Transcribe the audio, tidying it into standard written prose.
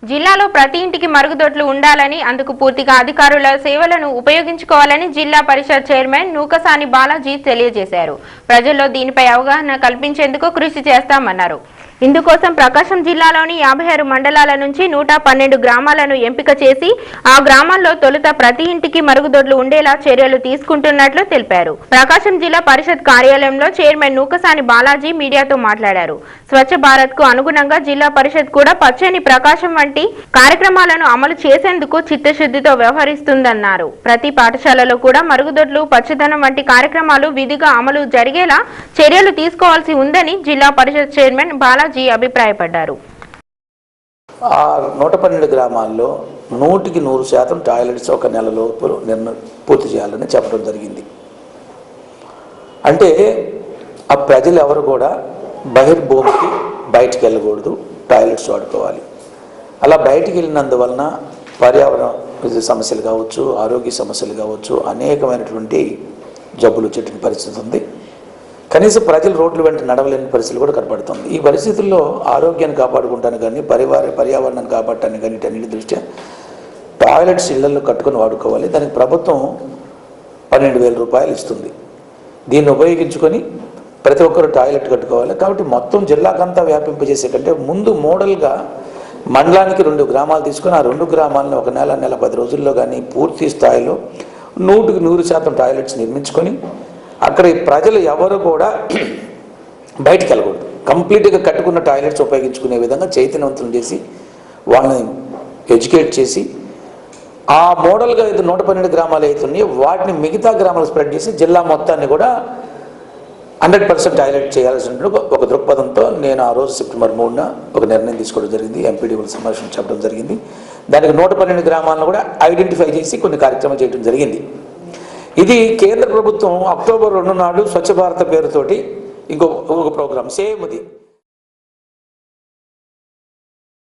జిల్లాలో ప్రతి ఇంటికి మరుగుదొడ్లు ఉండాలని, అందుకు పూర్తిగా అధికారుల సేవలను ఉపయోగించుకోవాలని జిల్లా పరిషత్ చైర్మన్ నూకసాని బాలాజీ తెలియజేశారు. ప్రజల్లో దీనిపై అవగాహన కల్పించేందుకు కృషి చేస్తామన్నారు. ఇందుకోసం ప్రకాశం జిల్లాలోని 56 మండలాల నుంచి 112 గ్రామాలను ఎంపిక చేసి ఆ గ్రామాల్లో తొలుత ప్రతి ఇంటికి మరుగుదొడ్లు ఉండేలా చర్యలు తీసుకుంటున్నట్లు తెలిపారు. ప్రకాశం జిల్లా పరిషత్ కార్యాలయంలో చైర్మన్ నూకసాని బాలాజీ మీడియాతో మాట్లాడారు. స్వచ్ఛ భారత్ కు అనుగుణంగా జిల్లా పరిషత్ కూడా పచ్చని ప్రకాశం వంటి కార్యక్రమాలను అమలు చేసేందుకు చిత్తశుద్ధితో వ్యవహరిస్తుందన్నారు. ప్రతి పాఠశాలలో కూడా మరుగుదొడ్లు, పచ్చదనం వంటి కార్యక్రమాలు విధిగా అమలు జరిగేలా చర్యలు తీసుకోవాల్సి ఉందని జిల్లా పరిషత్ చైర్మన్ బాలాజీ అభిప్రాయపడ్డారు. 112 గ్రామాల్లో 100% టాయిలెట్స్ ఒక నెల లోపు పూర్తి చేయాలని చెప్పడం జరిగింది. అంటే ఆ ప్రజలు ఎవరు కూడా బహిర్భూమికి బయటికి వెళ్ళకూడదు, టాయిలెట్స్ వాడుకోవాలి. అలా బయటికి వెళ్ళినందువలన పర్యావరణ సమస్యలు కావచ్చు, ఆరోగ్య సమస్యలు కావచ్చు, అనేకమైనటువంటి జబ్బులు వచ్చేటువంటి పరిస్థితి ఉంది. కనీసం ప్రజలు రోడ్ల వెంట నడవలేని పరిస్థితులు కూడా కనపడుతుంది. ఈ పరిస్థితుల్లో ఆరోగ్యాన్ని కాపాడుకుంటాను కానీ పర్యావరణాన్ని కాపాడటానికి కానీ అన్నిటి దృష్ట్యా టాయిలెట్స్ ఇళ్లలో కట్టుకొని వాడుకోవాలి. దానికి ప్రభుత్వం 12,000 రూపాయలు ఇస్తుంది. దీన్ని ఉపయోగించుకొని ప్రతి ఒక్కరు టాయిలెట్ కట్టుకోవాలి. కాబట్టి మొత్తం జిల్లాకంతా వ్యాపింపజేసే కంటే ముందు మోడల్గా మండలానికి 2 గ్రామాలు తీసుకొని ఆ 2 గ్రామాలను ఒక నెల 10 రోజుల్లో కానీ పూర్తి స్థాయిలో 100% టాయిలెట్స్ నిర్మించుకొని అక్కడ ప్రజలు ఎవరు కూడా బయటికి వెళ్ళకూడదు, కంప్లీట్గా కట్టుకున్న టాయిలెట్స్ ఉపయోగించుకునే విధంగా చైతన్యవంతులు చేసి వాళ్ళని ఎడ్యుకేట్ చేసి ఆ మోడల్గా అయితే 112 గ్రామాలు అవుతున్నాయి వాటిని మిగతా గ్రామాలు స్ప్రెడ్ చేసి జిల్లా మొత్తాన్ని కూడా 100% టాయిలెట్ చేయాల్సిన ఒక దృక్పథంతో నేను ఆ రోజు సెప్టెంబర్ 3న ఒక నిర్ణయం తీసుకోవడం జరిగింది. ఎంపీడీఓల సమావేశం చెప్పడం జరిగింది. దానికి 112 గ్రామాలను కూడా ఐడెంటిఫై చేసి కొన్ని కార్యక్రమాలు చేయడం జరిగింది. ఇది కేంద్ర ప్రభుత్వం అక్టోబర్ 2 నాడు స్వచ్ఛ భారత్ పేరుతోటి ఇంకొక ప్రోగ్రాం సేమ్ ఇది